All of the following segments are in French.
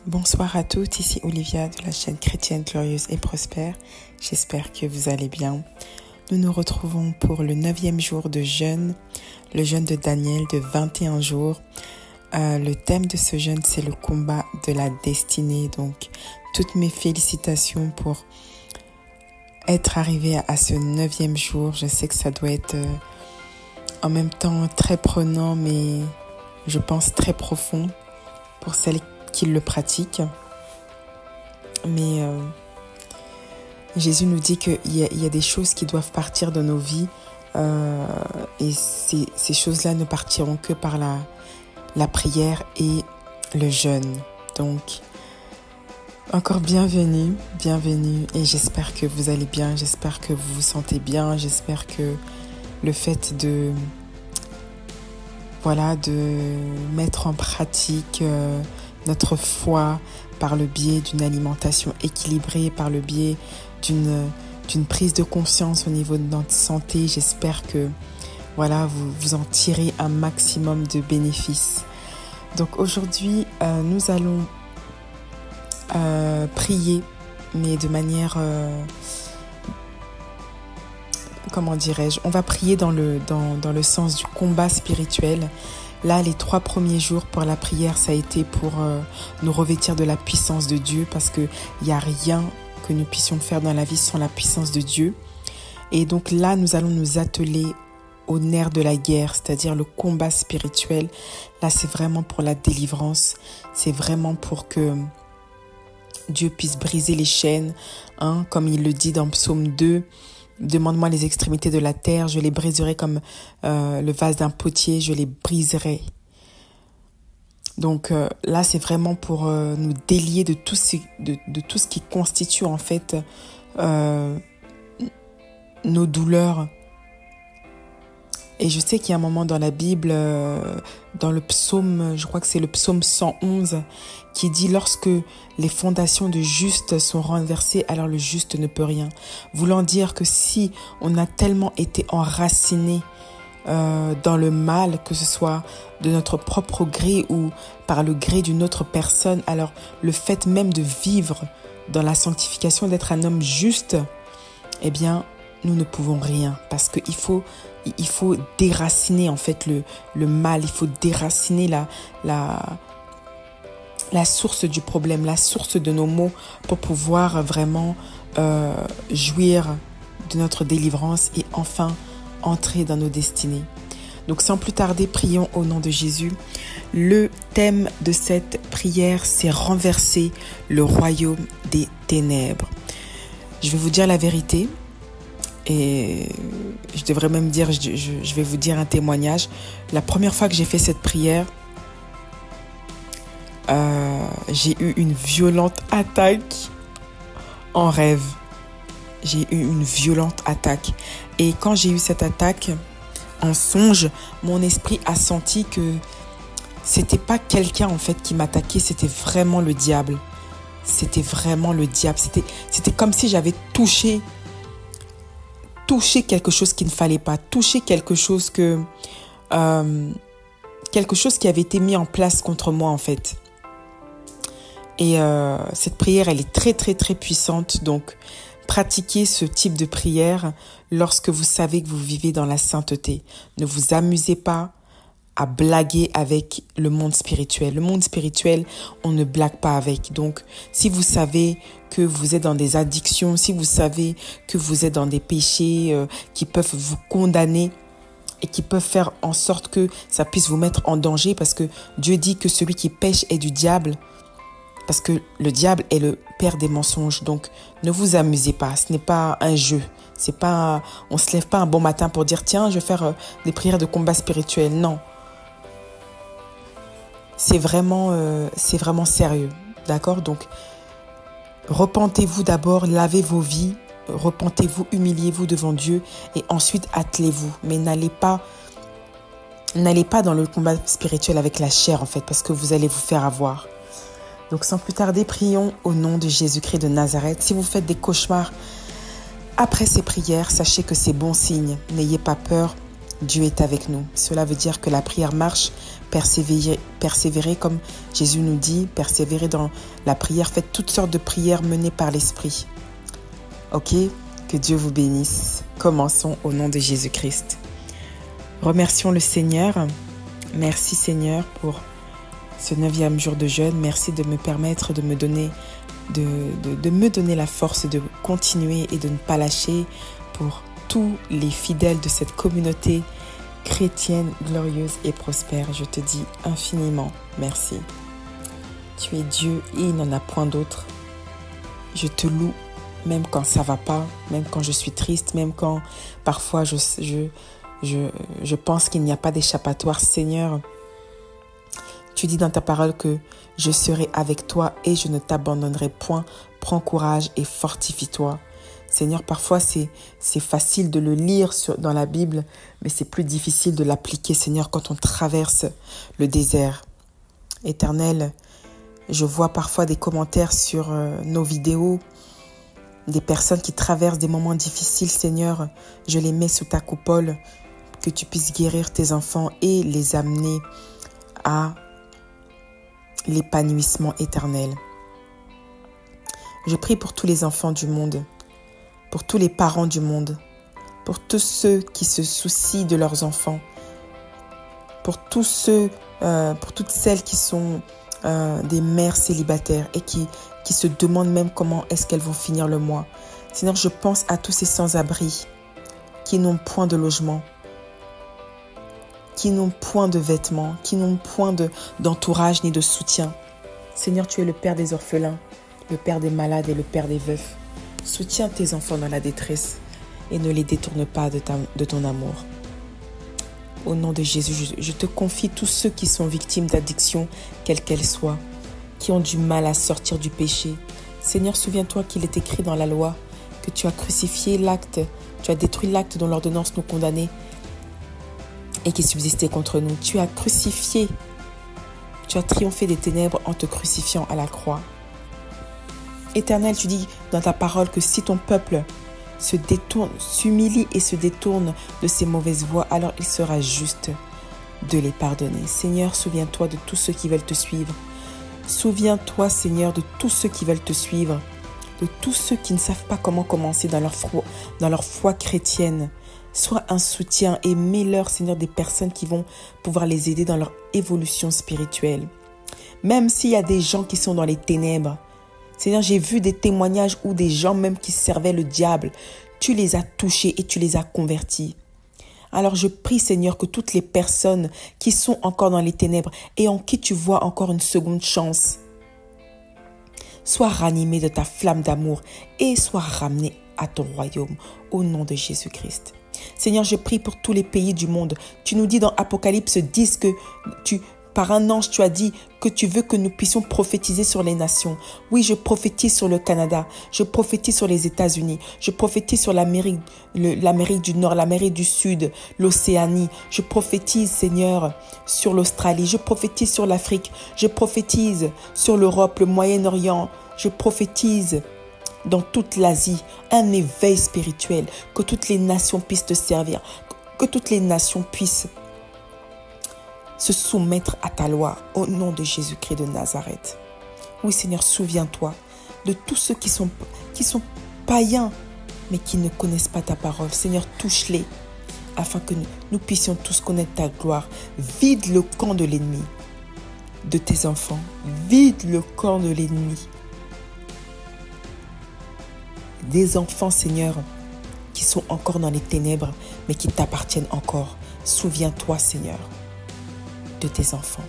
Bonsoir à toutes, ici Olivia de la chaîne Chrétienne Glorieuse et Prospère. J'espère que vous allez bien. Nous nous retrouvons pour le 9e jour de jeûne, le jeûne de Daniel de 21 jours. Le thème de ce jeûne, c'est le combat de la destinée. Donc, toutes mes félicitations pour être arrivé à ce 9e jour. Je sais que ça doit être en même temps très prenant, mais je pense très profond pour celles qui le pratiquent. Mais Jésus nous dit qu'il y a des choses qui doivent partir de nos vies et ces choses-là ne partiront que par la prière et le jeûne. Donc, encore bienvenue et j'espère que vous allez bien, j'espère que vous vous sentez bien, j'espère que le fait de mettre en pratique notre foi par le biais d'une alimentation équilibrée, par le biais d'une prise de conscience au niveau de notre santé. J'espère que vous en tirez un maximum de bénéfices. Donc aujourd'hui, nous allons prier, mais de manière... on va prier dans le sens du combat spirituel. Là, les 3 premiers jours pour la prière, ça a été pour nous revêtir de la puissance de Dieu, parce qu'il n'y a rien que nous puissions faire dans la vie sans la puissance de Dieu. Et donc là, nous allons nous atteler au nerf de la guerre, c'est-à-dire le combat spirituel. Là, c'est vraiment pour la délivrance, c'est vraiment pour que Dieu puisse briser les chaînes, comme il le dit dans Psaume 2. Demande-moi les extrémités de la terre, je les briserai comme le vase d'un potier, je les briserai. Donc là, c'est vraiment pour nous délier de tout ce qui constitue en fait nos douleurs. Et je sais qu'il y a un moment dans la Bible, dans le psaume, je crois que c'est le psaume 111, qui dit « Lorsque les fondations du juste sont renversées, alors le juste ne peut rien ». Voulant dire que si on a tellement été enraciné dans le mal, que ce soit de notre propre gré ou par le gré d'une autre personne, alors le fait même de vivre dans la sanctification, d'être un homme juste, eh bien, nous ne pouvons rien, parce qu'il faut déraciner en fait le mal, il faut déraciner la source du problème, la source de nos maux, pour pouvoir vraiment jouir de notre délivrance et enfin entrer dans nos destinées. Donc sans plus tarder, prions au nom de Jésus. Le thème de cette prière, c'est renverser le royaume des ténèbres. Je vais vous dire la vérité. Et je devrais même dire, je vais vous dire un témoignage. La première fois que j'ai fait cette prière, j'ai eu une violente attaque en rêve. J'ai eu une violente attaque. Et quand j'ai eu cette attaque en songe, mon esprit a senti que c'était pas quelqu'un en fait qui m'attaquait, c'était vraiment le diable. C'était vraiment le diable. C'était comme si j'avais touché quelque chose qu'il ne fallait pas, toucher quelque chose qui avait été mis en place contre moi en fait. Et cette prière, elle est très très très puissante. Donc pratiquez ce type de prière lorsque vous savez que vous vivez dans la sainteté. Ne vous amusez pas à blaguer avec le monde spirituel. Le monde spirituel, on ne blague pas avec. Donc, si vous savez que vous êtes dans des addictions, si vous savez que vous êtes dans des péchés qui peuvent vous condamner et qui peuvent faire en sorte que ça puisse vous mettre en danger, parce que Dieu dit que celui qui pêche est du diable, parce que le diable est le père des mensonges. Donc, ne vous amusez pas. Ce n'est pas un jeu. On se lève pas un bon matin pour dire « Tiens, je vais faire des prières de combat spirituel ». Non. C'est vraiment sérieux, d'accord? Donc, repentez-vous d'abord, lavez vos vies, repentez-vous, humiliez-vous devant Dieu et ensuite attelez-vous. Mais n'allez pas dans le combat spirituel avec la chair en fait, parce que vous allez vous faire avoir. Donc, sans plus tarder, prions au nom de Jésus-Christ de Nazareth. Si vous faites des cauchemars après ces prières, sachez que c'est bon signe. N'ayez pas peur. Dieu est avec nous. Cela veut dire que la prière marche, persévérer comme Jésus nous dit, persévérer dans la prière. Faites toutes sortes de prières menées par l'Esprit. Ok? Que Dieu vous bénisse. Commençons au nom de Jésus-Christ. Remercions le Seigneur. Merci Seigneur pour ce 9e jour de jeûne. Merci de me permettre de me donner la force de continuer et de ne pas lâcher pour tous les fidèles de cette communauté chrétienne, glorieuse et prospère. Je te dis infiniment merci. Tu es Dieu et il n'en a point d'autre. Je te loue, même quand ça va pas, même quand je suis triste, même quand parfois je pense qu'il n'y a pas d'échappatoire. Seigneur, tu dis dans ta parole que je serai avec toi et je ne t'abandonnerai point. Prends courage et fortifie-toi. Seigneur, parfois c'est facile de le lire dans la Bible, mais c'est plus difficile de l'appliquer, Seigneur, quand on traverse le désert. Éternel, je vois parfois des commentaires sur nos vidéos, des personnes qui traversent des moments difficiles, Seigneur. Je les mets sous ta coupole, que tu puisses guérir tes enfants et les amener à l'épanouissement éternel. Je prie pour tous les enfants du monde, pour tous les parents du monde, pour tous ceux qui se soucient de leurs enfants, pour tous ceux, pour toutes celles qui sont des mères célibataires et qui se demandent même comment est-ce qu'elles vont finir le mois. Seigneur, je pense à tous ces sans-abri qui n'ont point de logement, qui n'ont point de vêtements, qui n'ont point d'entourage ni de soutien. Seigneur, tu es le Père des orphelins, le Père des malades et le Père des veufs. Soutiens tes enfants dans la détresse et ne les détourne pas de ton amour. Au nom de Jésus, je te confie tous ceux qui sont victimes d'addiction, quelle qu'elle soit, qui ont du mal à sortir du péché. Seigneur, souviens-toi qu'il est écrit dans la loi que tu as crucifié l'acte, tu as détruit l'acte dont l'ordonnance nous condamnait et qui subsistait contre nous. Tu as crucifié, tu as triomphé des ténèbres en te crucifiant à la croix. Éternel, tu dis dans ta parole que si ton peuple s'humilie et se détourne de ses mauvaises voies, alors il sera juste de les pardonner. Seigneur, souviens-toi de tous ceux qui veulent te suivre. Souviens-toi, Seigneur, de tous ceux qui veulent te suivre, de tous ceux qui ne savent pas comment commencer dans leur foi chrétienne. Sois un soutien et mets-leur, Seigneur, des personnes qui vont pouvoir les aider dans leur évolution spirituelle. Même s'il y a des gens qui sont dans les ténèbres, Seigneur, j'ai vu des témoignages où des gens même qui servaient le diable, tu les as touchés et tu les as convertis. Alors je prie, Seigneur, que toutes les personnes qui sont encore dans les ténèbres et en qui tu vois encore une seconde chance, soient ranimées de ta flamme d'amour et soient ramenées à ton royaume au nom de Jésus-Christ. Seigneur, je prie pour tous les pays du monde. Tu nous dis dans Apocalypse 10 que par un ange, tu as dit que tu veux que nous puissions prophétiser sur les nations. Oui, je prophétise sur le Canada, je prophétise sur les États-Unis, je prophétise sur l'Amérique du Nord, l'Amérique du Sud, l'Océanie. Je prophétise, Seigneur, sur l'Australie, je prophétise sur l'Afrique, je prophétise sur l'Europe, le Moyen-Orient, je prophétise dans toute l'Asie, un éveil spirituel, que toutes les nations puissent te servir, que toutes les nations puissent se soumettre à ta loi au nom de Jésus-Christ de Nazareth. Oui, Seigneur, souviens-toi de tous ceux qui sont païens, mais qui ne connaissent pas ta parole. Seigneur, touche-les afin que nous puissions tous connaître ta gloire. Vide le camp de l'ennemi de tes enfants. Vide le camp de l'ennemi des enfants, Seigneur, qui sont encore dans les ténèbres, mais qui t'appartiennent encore. Souviens-toi, Seigneur, de tes enfants.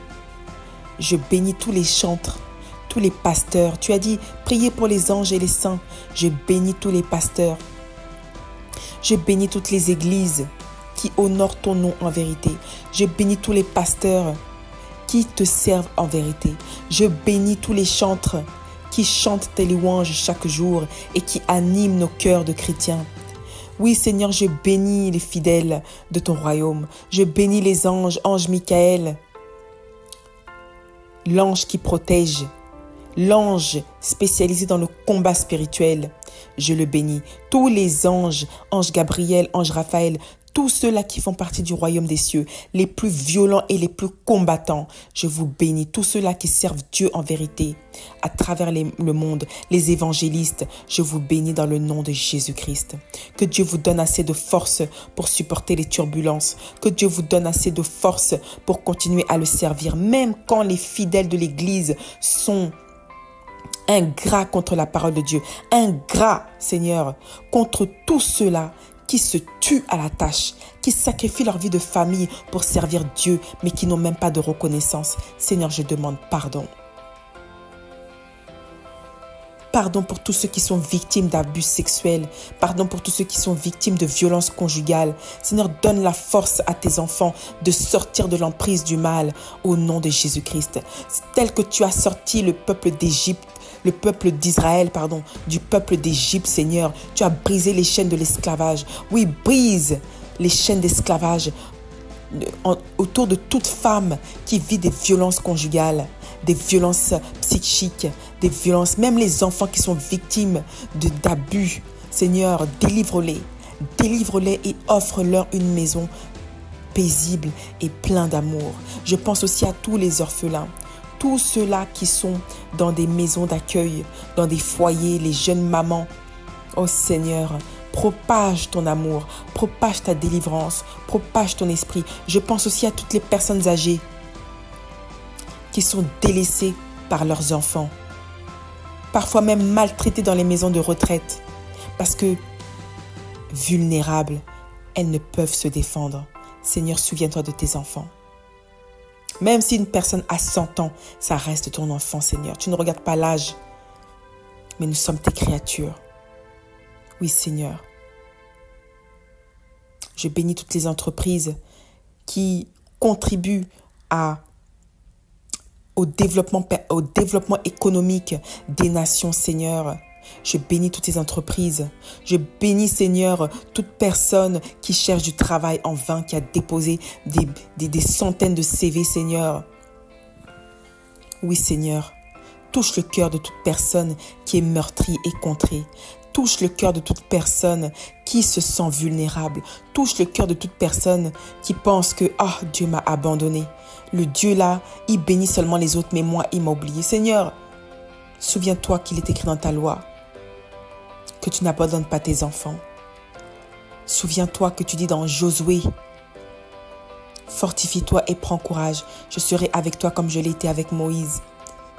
Je bénis tous les chantres, tous les pasteurs. Tu as dit, priez pour les anges et les saints. Je bénis tous les pasteurs. Je bénis toutes les églises qui honorent ton nom en vérité. Je bénis tous les pasteurs qui te servent en vérité. Je bénis tous les chantres qui chantent tes louanges chaque jour et qui animent nos cœurs de chrétiens. Oui, Seigneur, je bénis les fidèles de ton royaume. Je bénis les anges, ange Michael, l'ange qui protège, l'ange spécialisé dans le combat spirituel. Je le bénis. Tous les anges, ange Gabriel, ange Raphaël, tous ceux-là qui font partie du royaume des cieux, les plus violents et les plus combattants, je vous bénis. Tous ceux-là qui servent Dieu en vérité à travers le monde, les évangélistes, je vous bénis dans le nom de Jésus-Christ. Que Dieu vous donne assez de force pour supporter les turbulences. Que Dieu vous donne assez de force pour continuer à le servir, même quand les fidèles de l'Église sont ingrats contre la parole de Dieu. Ingrats, Seigneur, contre tous ceux-là qui se tuent à la tâche, qui sacrifient leur vie de famille pour servir Dieu, mais qui n'ont même pas de reconnaissance. Seigneur, je demande pardon. Pardon pour tous ceux qui sont victimes d'abus sexuels. Pardon pour tous ceux qui sont victimes de violences conjugales. Seigneur, donne la force à tes enfants de sortir de l'emprise du mal au nom de Jésus-Christ. Tel que tu as sorti le peuple d'Égypte, le peuple d'Israël, du peuple d'Égypte, Seigneur. Tu as brisé les chaînes de l'esclavage. Oui, brise les chaînes d'esclavage autour de toute femme qui vit des violences conjugales, des violences psychiques, des violences, même les enfants qui sont victimes d'abus. Seigneur, délivre-les et offre-leur une maison paisible et pleine d'amour. Je pense aussi à tous les orphelins, tous ceux-là qui sont dans des maisons d'accueil, dans des foyers, les jeunes mamans. Oh Seigneur, propage ton amour, propage ta délivrance, propage ton esprit. Je pense aussi à toutes les personnes âgées qui sont délaissées par leurs enfants, parfois même maltraitées dans les maisons de retraite, parce que vulnérables, elles ne peuvent se défendre. Seigneur, souviens-toi de tes enfants. Même si une personne a 100 ans, ça reste ton enfant, Seigneur. Tu ne regardes pas l'âge, mais nous sommes tes créatures. Oui, Seigneur. Je bénis toutes les entreprises qui contribuent au développement économique des nations, Seigneur. Je bénis toutes ces entreprises. Je bénis, Seigneur, toute personne qui cherche du travail en vain, qui a déposé des centaines de CV, Seigneur. Oui, Seigneur. Touche le cœur de toute personne qui est meurtrie et contrée. Touche le cœur de toute personne qui se sent vulnérable. Touche le cœur de toute personne qui pense que « Dieu m'a abandonné. Le Dieu là, il bénit seulement les autres, mais moi, il m'a oublié. » Seigneur, souviens-toi qu'il est écrit dans ta loi que tu n'abandonnes pas tes enfants. Souviens-toi que tu dis dans Josué, « Fortifie-toi et prends courage. Je serai avec toi comme je l'ai été avec Moïse. »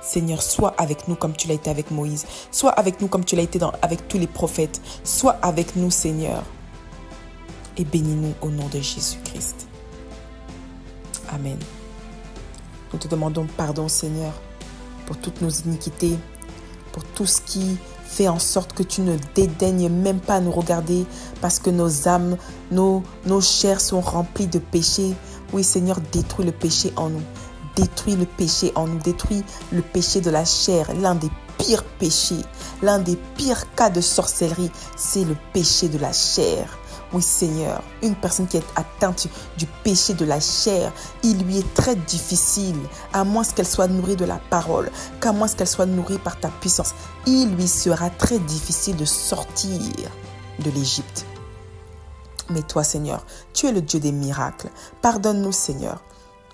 Seigneur, sois avec nous comme tu l'as été avec Moïse. Sois avec nous comme tu l'as été avec tous les prophètes. Sois avec nous, Seigneur. Et bénis-nous au nom de Jésus-Christ. Amen. Nous te demandons pardon, Seigneur, pour toutes nos iniquités, pour tout ce qui fait en sorte que tu ne dédaignes même pas à nous regarder parce que nos âmes, nos chairs sont remplies de péché. Oui, Seigneur, détruis le péché en nous. Détruis le péché en nous, détruis le péché de la chair. L'un des pires péchés, l'un des pires cas de sorcellerie, c'est le péché de la chair. Oui, Seigneur, une personne qui est atteinte du péché de la chair, il lui est très difficile, à moins qu'elle soit nourrie de la parole, qu'à moins qu'elle soit nourrie par ta puissance, il lui sera très difficile de sortir de l'Égypte. Mais toi, Seigneur, tu es le Dieu des miracles. Pardonne-nous, Seigneur.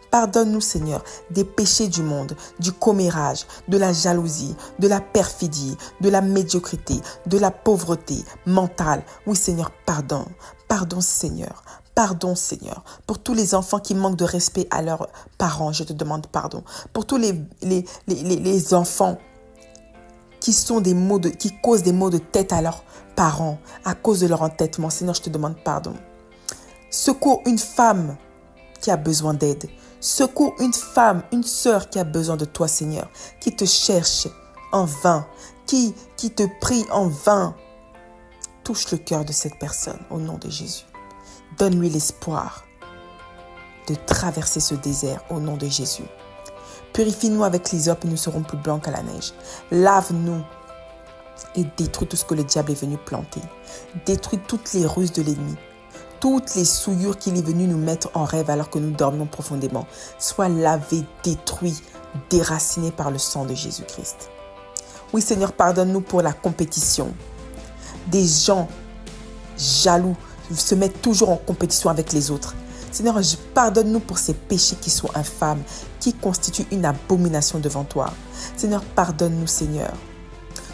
Pardonne-nous, Seigneur, des péchés du monde, du commérage, de la jalousie, de la perfidie, de la médiocrité, de la pauvreté mentale. Oui, Seigneur, pardon. Pardon, Seigneur. Pardon, Seigneur. Pour tous les enfants qui manquent de respect à leurs parents, je te demande pardon. Pour tous les enfants qui causent des maux de tête à leurs parents à cause de leur entêtement, Seigneur, je te demande pardon. Secours une femme qui a besoin d'aide. Secours une femme, une sœur qui a besoin de toi, Seigneur, qui te cherche en vain, qui te prie en vain. Touche le cœur de cette personne au nom de Jésus. Donne-lui l'espoir de traverser ce désert au nom de Jésus. Purifie-nous avec l'hysope et nous serons plus blancs qu'à la neige. Lave-nous et détruis tout ce que le diable est venu planter. Détruis toutes les ruses de l'ennemi. Toutes les souillures qu'il est venu nous mettre en rêve alors que nous dormions profondément, soient lavées, détruites, déracinées par le sang de Jésus-Christ. Oui, Seigneur, pardonne-nous pour la compétition. Des gens jaloux se mettent toujours en compétition avec les autres. Seigneur, pardonne-nous pour ces péchés qui sont infâmes, qui constituent une abomination devant toi. Seigneur, pardonne-nous, Seigneur.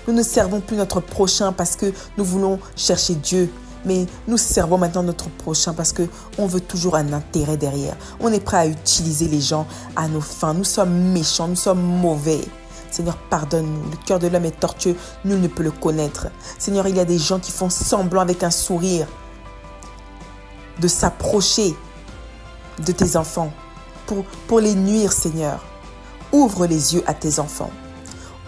Nous ne servons plus notre prochain parce que nous voulons chercher Dieu. Mais nous servons maintenant notre prochain parce qu'on veut toujours un intérêt derrière. On est prêt à utiliser les gens à nos fins. Nous sommes méchants, nous sommes mauvais. Seigneur, pardonne-nous. Le cœur de l'homme est tortueux, nul ne peut le connaître. Seigneur, il y a des gens qui font semblant avec un sourire de s'approcher de tes enfants pour les nuire, Seigneur. Ouvre les yeux à tes enfants.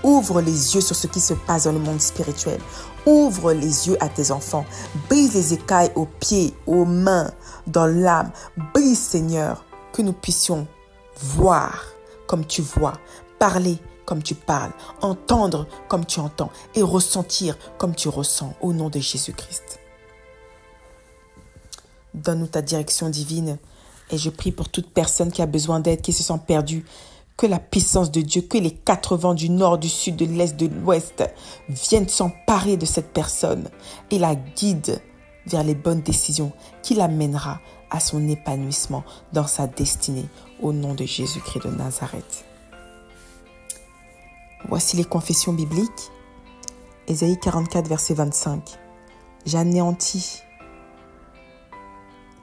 Ouvre les yeux sur ce qui se passe dans le monde spirituel. Ouvre les yeux à tes enfants. Brise les écailles aux pieds, aux mains, dans l'âme. Brise, Seigneur, que nous puissions voir comme tu vois, parler comme tu parles, entendre comme tu entends et ressentir comme tu ressens au nom de Jésus-Christ. Donne-nous ta direction divine et je prie pour toute personne qui a besoin d'aide, qui se sent perdue. Que la puissance de Dieu, que les 4 vents du nord, du sud, de l'est, de l'ouest viennent s'emparer de cette personne et la guide vers les bonnes décisions qui l'amènera à son épanouissement dans sa destinée au nom de Jésus-Christ de Nazareth. Voici les confessions bibliques. Ésaïe 44, verset 25. J'anéantis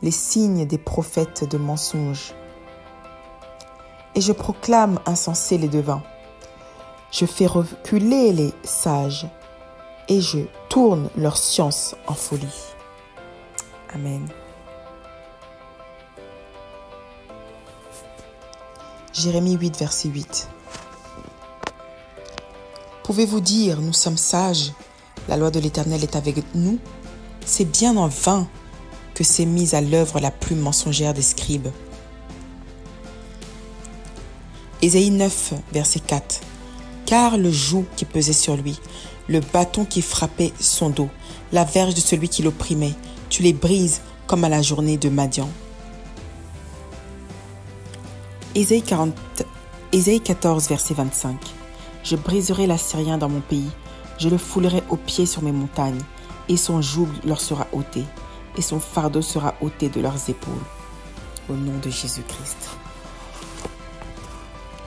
les signes des prophètes de mensonges. Et je proclame insensés les devins. Je fais reculer les sages et je tourne leur science en folie. Amen. Jérémie 8, verset 8. Pouvez-vous dire, nous sommes sages, la loi de l'Éternel est avec nous? C'est bien en vain que s'est mise à l'œuvre la plume mensongère des scribes. Ésaïe 9, verset 4. Car le joug qui pesait sur lui, le bâton qui frappait son dos, la verge de celui qui l'opprimait, tu les brises comme à la journée de Madian. Ésaïe 14, verset 25. Je briserai l'Assyrien dans mon pays, je le foulerai aux pieds sur mes montagnes, et son joug leur sera ôté, et son fardeau sera ôté de leurs épaules. Au nom de Jésus-Christ.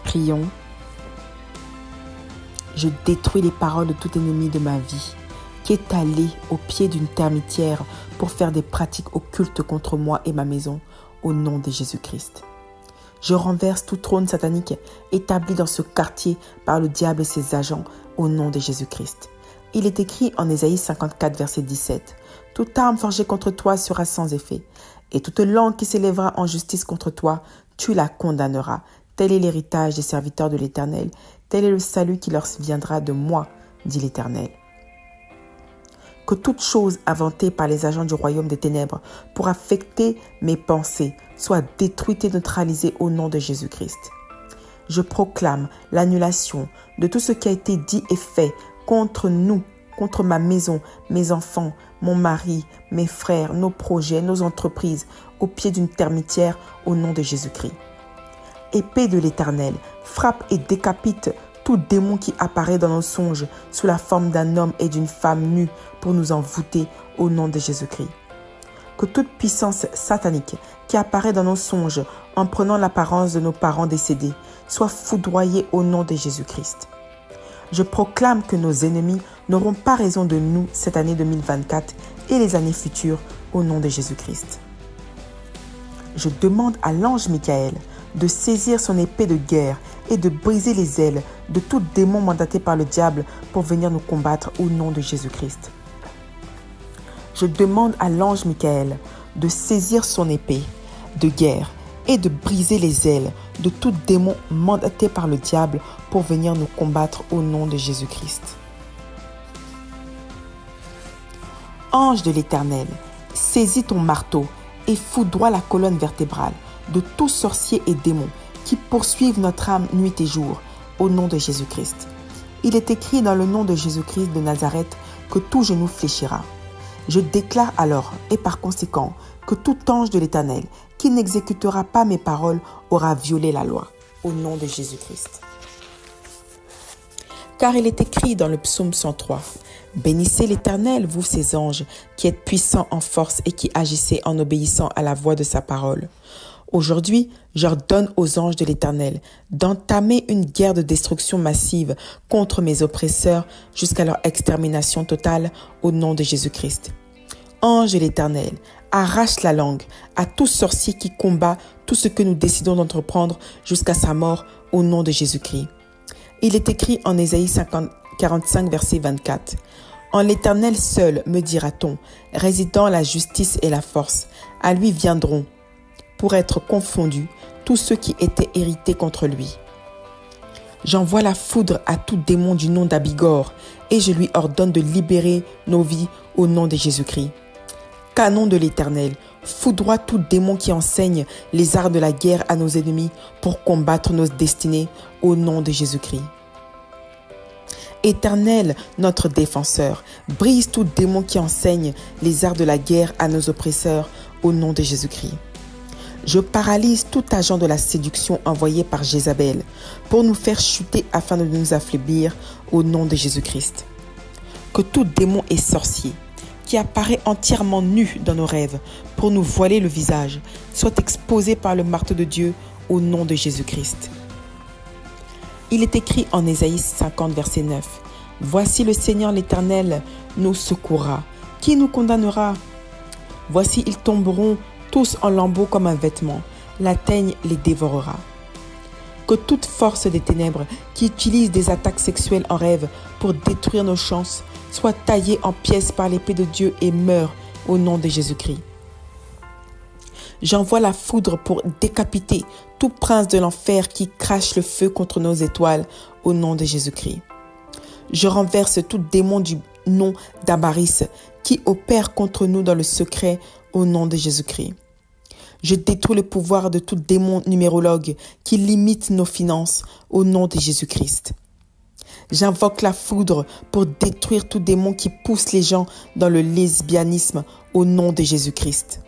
Prions. Je détruis les paroles de tout ennemi de ma vie, qui est allé au pied d'une termitière pour faire des pratiques occultes contre moi et ma maison, au nom de Jésus-Christ. Je renverse tout trône satanique établi dans ce quartier par le diable et ses agents, au nom de Jésus-Christ. Il est écrit en Ésaïe 54, verset 17. Toute arme forgée contre toi sera sans effet, et toute langue qui s'élèvera en justice contre toi, tu la condamneras. Tel est l'héritage des serviteurs de l'Éternel, tel est le salut qui leur viendra de moi, dit l'Éternel. Que toute chose inventée par les agents du royaume des ténèbres pour affecter mes pensées soit détruite et neutralisée au nom de Jésus-Christ. Je proclame l'annulation de tout ce qui a été dit et fait contre nous, contre ma maison, mes enfants, mon mari, mes frères, nos projets, nos entreprises, au pied d'une termitière au nom de Jésus-Christ. Épée de l'Éternel, frappe et décapite tout démon qui apparaît dans nos songes sous la forme d'un homme et d'une femme nus pour nous envoûter au nom de Jésus-Christ. Que toute puissance satanique qui apparaît dans nos songes en prenant l'apparence de nos parents décédés soit foudroyée au nom de Jésus-Christ. Je proclame que nos ennemis n'auront pas raison de nous cette année 2024 et les années futures au nom de Jésus-Christ. Je demande à l'ange Michael de saisir son épée de guerre et de briser les ailes de tout démon mandaté par le diable pour venir nous combattre au nom de Jésus-Christ. Je demande à l'ange Michael de saisir son épée de guerre et de briser les ailes de tout démon mandaté par le diable pour venir nous combattre au nom de Jésus-Christ. Ange de l'Éternel, saisis ton marteau et foudroie la colonne vertébrale de tout sorcier et démon qui poursuivent notre âme nuit et jour, au nom de Jésus-Christ. Il est écrit dans le nom de Jésus-Christ de Nazareth que tout genou fléchira. Je déclare alors, et par conséquent, que tout ange de l'Éternel qui n'exécutera pas mes paroles aura violé la loi, au nom de Jésus-Christ. Car il est écrit dans le psaume 103, « Bénissez l'Éternel, vous ses anges, qui êtes puissants en force et qui agissez en obéissant à la voix de sa parole. » Aujourd'hui, j'ordonne aux anges de l'Éternel d'entamer une guerre de destruction massive contre mes oppresseurs jusqu'à leur extermination totale au nom de Jésus-Christ. Ange de l'Éternel, arrache la langue à tout sorcier qui combat tout ce que nous décidons d'entreprendre jusqu'à sa mort au nom de Jésus-Christ. Il est écrit en Ésaïe 45, verset 24. « En l'Éternel seul, me dira-t-on, résidant la justice et la force, à lui viendront, pour être confondus, tous ceux qui étaient irrités contre lui. J'envoie la foudre à tout démon du nom d'Abigor, et je lui ordonne de libérer nos vies au nom de Jésus-Christ. Canon de l'Éternel, foudroie tout démon qui enseigne les arts de la guerre à nos ennemis pour combattre nos destinées au nom de Jésus-Christ. Éternel, notre défenseur, brise tout démon qui enseigne les arts de la guerre à nos oppresseurs au nom de Jésus-Christ. Je paralyse tout agent de la séduction envoyé par Jézabel pour nous faire chuter afin de nous affaiblir au nom de Jésus-Christ. Que tout démon et sorcier qui apparaît entièrement nu dans nos rêves pour nous voiler le visage soit exposé par le marteau de Dieu au nom de Jésus-Christ. Il est écrit en Ésaïe 50, verset 9. « Voici le Seigneur l'Éternel nous secourra. Qui nous condamnera? Voici ils tomberont tous en lambeaux comme un vêtement. La teigne les dévorera. » Que toute force des ténèbres qui utilise des attaques sexuelles en rêve pour détruire nos chances soit taillée en pièces par l'épée de Dieu et meure au nom de Jésus-Christ. J'envoie la foudre pour décapiter tout prince de l'enfer qui crache le feu contre nos étoiles au nom de Jésus-Christ. Je renverse tout démon du nom d'Abaris qui opère contre nous dans le secret au nom de Jésus-Christ. Je détruis le pouvoir de tout démon numérologue qui limite nos finances au nom de Jésus-Christ. J'invoque la foudre pour détruire tout démon qui pousse les gens dans le lesbianisme au nom de Jésus-Christ.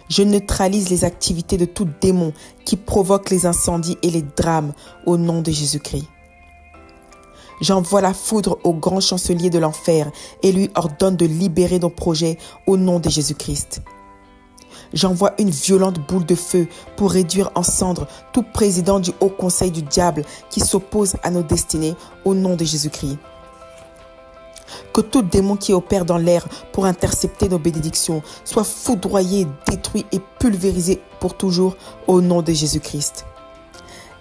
Je neutralise les activités de tout démon qui provoque les incendies et les drames au nom de Jésus-Christ. J'envoie la foudre au grand chancelier de l'enfer et lui ordonne de libérer nos projets au nom de Jésus-Christ. J'envoie une violente boule de feu pour réduire en cendres tout président du haut conseil du diable qui s'oppose à nos destinées au nom de Jésus-Christ. Que tout démon qui opère dans l'air pour intercepter nos bénédictions soit foudroyé, détruit et pulvérisé pour toujours au nom de Jésus-Christ.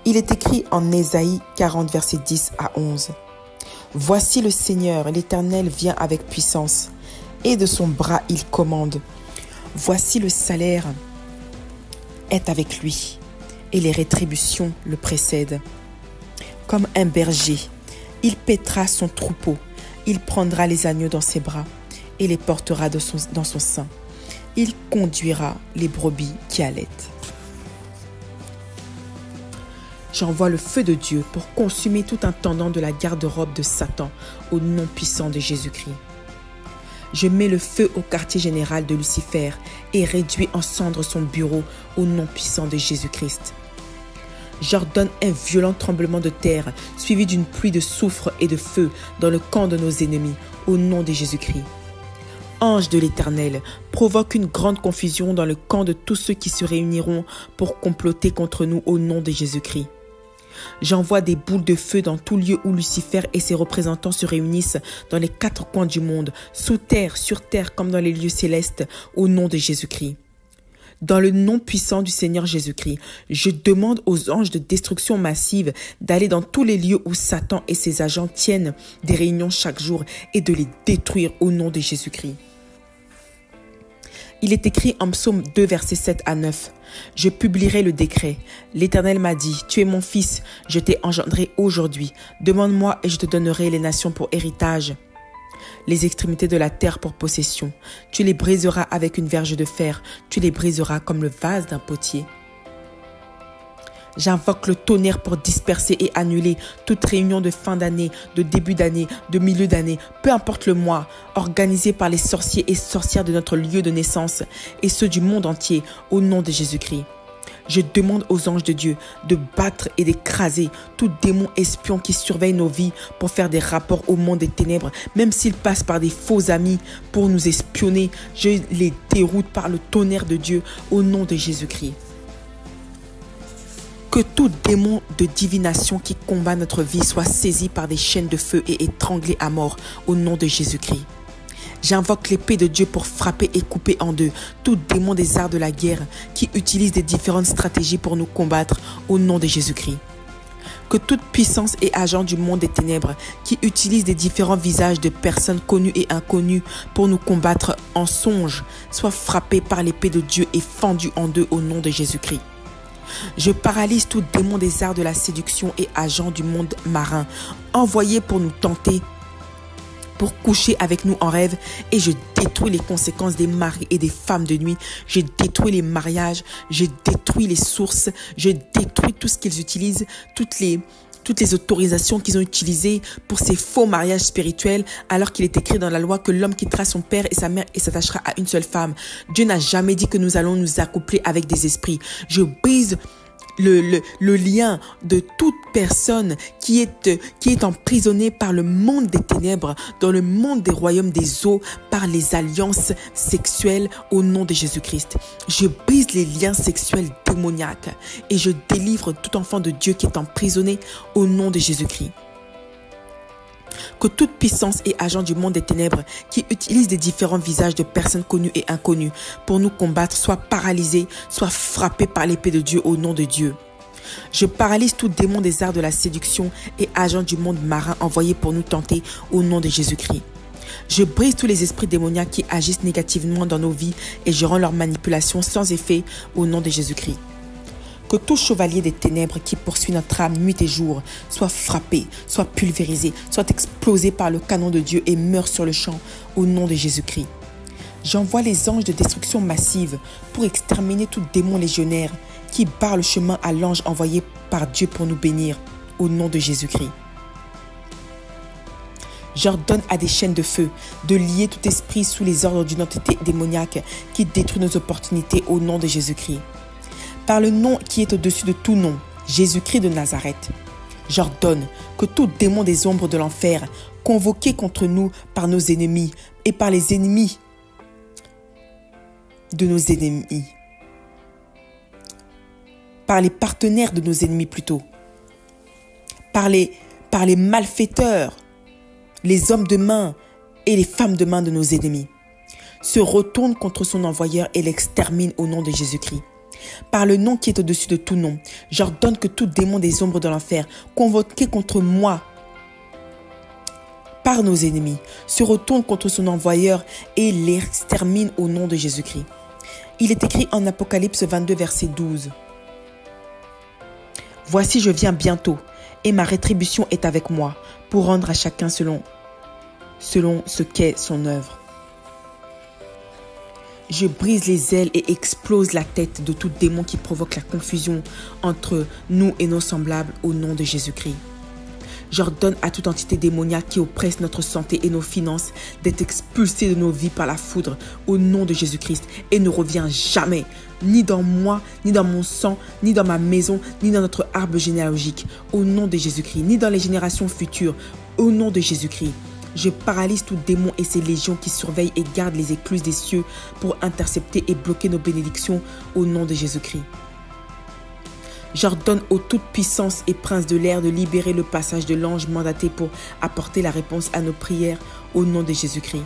Il est écrit en Ésaïe 40, versets 10 à 11. « Voici le Seigneur, l'Éternel vient avec puissance, et de son bras il commande. Voici le salaire est avec lui, et les rétributions le précèdent. Comme un berger, il paîtra son troupeau, il prendra les agneaux dans ses bras, et les portera dans son sein. Il conduira les brebis qui allaitent. » J'envoie le feu de Dieu pour consumer tout intendant de la garde-robe de Satan au nom puissant de Jésus-Christ. Je mets le feu au quartier général de Lucifer et réduis en cendres son bureau au nom puissant de Jésus-Christ. J'ordonne un violent tremblement de terre suivi d'une pluie de soufre et de feu dans le camp de nos ennemis au nom de Jésus-Christ. Ange de l'Éternel, provoque une grande confusion dans le camp de tous ceux qui se réuniront pour comploter contre nous au nom de Jésus-Christ. J'envoie des boules de feu dans tout lieu où Lucifer et ses représentants se réunissent dans les 4 coins du monde, sous terre, sur terre comme dans les lieux célestes, au nom de Jésus-Christ. Dans le nom puissant du Seigneur Jésus-Christ, je demande aux anges de destruction massive d'aller dans tous les lieux où Satan et ses agents tiennent des réunions chaque jour et de les détruire au nom de Jésus-Christ. Il est écrit en Psaume 2, versets 7 à 9. « Je publierai le décret. L'Éternel m'a dit, tu es mon fils, je t'ai engendré aujourd'hui. Demande-moi et je te donnerai les nations pour héritage, les extrémités de la terre pour possession. Tu les briseras avec une verge de fer, tu les briseras comme le vase d'un potier. » J'invoque le tonnerre pour disperser et annuler toute réunion de fin d'année, de début d'année, de milieu d'année, peu importe le mois, organisée par les sorciers et sorcières de notre lieu de naissance et ceux du monde entier, au nom de Jésus-Christ. Je demande aux anges de Dieu de battre et d'écraser tout démon espion qui surveille nos vies pour faire des rapports au monde des ténèbres, même s'ils passent par des faux amis pour nous espionner. Je les déroute par le tonnerre de Dieu au nom de Jésus-Christ. Que tout démon de divination qui combat notre vie soit saisi par des chaînes de feu et étranglé à mort au nom de Jésus-Christ. J'invoque l'épée de Dieu pour frapper et couper en deux tout démon des arts de la guerre qui utilise des différentes stratégies pour nous combattre au nom de Jésus-Christ. Que toute puissance et agent du monde des ténèbres qui utilise des différents visages de personnes connues et inconnues pour nous combattre en songe soit frappé par l'épée de Dieu et fendu en deux au nom de Jésus-Christ. Je paralyse tout démon des arts de la séduction et agent du monde marin envoyé pour nous tenter, pour coucher avec nous en rêve, et je détruis les conséquences des maris et des femmes de nuit. Je détruis les mariages, je détruis les sources, je détruis tout ce qu'ils utilisent, toutes les autorisations qu'ils ont utilisées pour ces faux mariages spirituels, alors qu'il est écrit dans la loi que l'homme quittera son père et sa mère et s'attachera à une seule femme. Dieu n'a jamais dit que nous allons nous accoupler avec des esprits. Je brise le lien de toute personne qui est emprisonnée par le monde des ténèbres, dans le monde des royaumes des eaux, par les alliances sexuelles au nom de Jésus-Christ. Je brise les liens sexuels démoniaques et je délivre tout enfant de Dieu qui est emprisonné au nom de Jésus-Christ. Que toute puissance et agent du monde des ténèbres qui utilise des différents visages de personnes connues et inconnues pour nous combattre soit paralysé, soit frappé par l'épée de Dieu au nom de Dieu. Je paralyse tout démon des arts de la séduction et agent du monde marin envoyé pour nous tenter au nom de Jésus-Christ. Je brise tous les esprits démoniaques qui agissent négativement dans nos vies et je rends leur manipulation sans effet au nom de Jésus-Christ. Que tout chevalier des ténèbres qui poursuit notre âme nuit et jour soit frappé, soit pulvérisé, soit explosé par le canon de Dieu et meure sur le champ au nom de Jésus-Christ. J'envoie les anges de destruction massive pour exterminer tout démon légionnaire qui barre le chemin à l'ange envoyé par Dieu pour nous bénir au nom de Jésus-Christ. J'ordonne à des chaînes de feu de lier tout esprit sous les ordres d'une entité démoniaque qui détruit nos opportunités au nom de Jésus-Christ. Par le nom qui est au-dessus de tout nom, Jésus-Christ de Nazareth, j'ordonne que tout démon des ombres de l'enfer, convoqué contre nous par nos ennemis et par les ennemis de nos ennemis, par les partenaires de nos ennemis plutôt, par les malfaiteurs, les hommes de main et les femmes de main de nos ennemis, se retourne contre son envoyeur et l'extermine au nom de Jésus-Christ. Par le nom qui est au-dessus de tout nom, j'ordonne que tout démon des ombres de l'enfer, convoqué contre moi par nos ennemis, se retourne contre son envoyeur et l'extermine au nom de Jésus-Christ. Il est écrit en Apocalypse 22, verset 12. « Voici, je viens bientôt, et ma rétribution est avec moi, pour rendre à chacun selon ce qu'est son œuvre. » Je brise les ailes et explose la tête de tout démon qui provoque la confusion entre nous et nos semblables au nom de Jésus-Christ. J'ordonne à toute entité démoniaque qui oppresse notre santé et nos finances d'être expulsée de nos vies par la foudre au nom de Jésus-Christ et ne revient jamais, ni dans moi, ni dans mon sang, ni dans ma maison, ni dans notre arbre généalogique, au nom de Jésus-Christ, ni dans les générations futures, au nom de Jésus-Christ. Je paralyse tout démon et ses légions qui surveillent et gardent les écluses des cieux pour intercepter et bloquer nos bénédictions au nom de Jésus-Christ. J'ordonne aux toutes puissances et princes de l'air de libérer le passage de l'ange mandaté pour apporter la réponse à nos prières au nom de Jésus-Christ.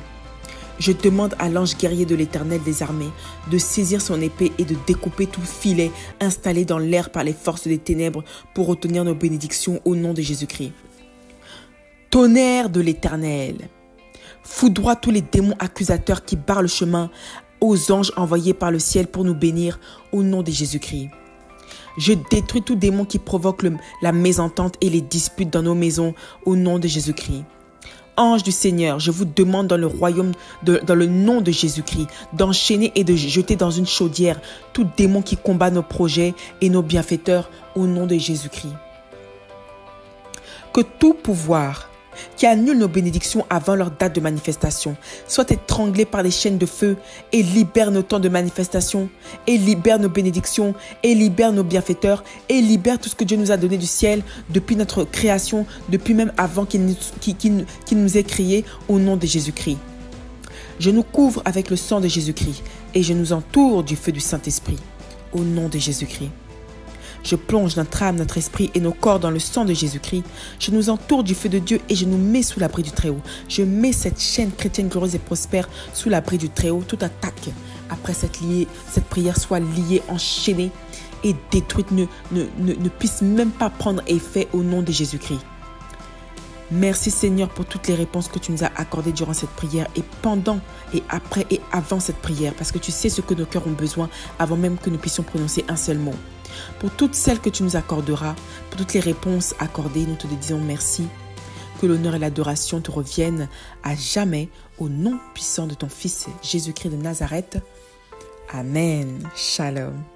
Je demande à l'ange guerrier de l'Éternel des armées de saisir son épée et de découper tout filet installé dans l'air par les forces des ténèbres pour obtenir nos bénédictions au nom de Jésus-Christ. Tonnerre de l'Éternel, foudroie tous les démons accusateurs qui barrent le chemin aux anges envoyés par le ciel pour nous bénir au nom de Jésus-Christ. Je détruis tout démon qui provoque la mésentente et les disputes dans nos maisons au nom de Jésus-Christ. Anges du Seigneur, je vous demande dans le royaume, dans le nom de Jésus-Christ, d'enchaîner et de jeter dans une chaudière tout démon qui combat nos projets et nos bienfaiteurs au nom de Jésus-Christ. Que tout pouvoir qui annulent nos bénédictions avant leur date de manifestation, soit étranglés par des chaînes de feu et libère nos temps de manifestation, et libère nos bénédictions, et libère nos bienfaiteurs, et libère tout ce que Dieu nous a donné du ciel depuis notre création, depuis même avant qu'il nous ait créés, au nom de Jésus-Christ. Je nous couvre avec le sang de Jésus-Christ et je nous entoure du feu du Saint-Esprit, au nom de Jésus-Christ. Je plonge notre âme, notre esprit et nos corps dans le sang de Jésus-Christ. Je nous entoure du feu de Dieu et je nous mets sous l'abri du Très-Haut. Je mets cette chaîne chrétienne glorieuse et prospère sous l'abri du Très-Haut. Toute attaque après cette prière soit liée, enchaînée et détruite, ne puisse même pas prendre effet au nom de Jésus-Christ. Merci Seigneur pour toutes les réponses que tu nous as accordées durant cette prière et pendant et après et avant cette prière, parce que tu sais ce que nos cœurs ont besoin avant même que nous puissions prononcer un seul mot. Pour toutes celles que tu nous accorderas, pour toutes les réponses accordées, nous te disons merci. Que l'honneur et l'adoration te reviennent à jamais au nom puissant de ton Fils Jésus-Christ de Nazareth. Amen. Shalom.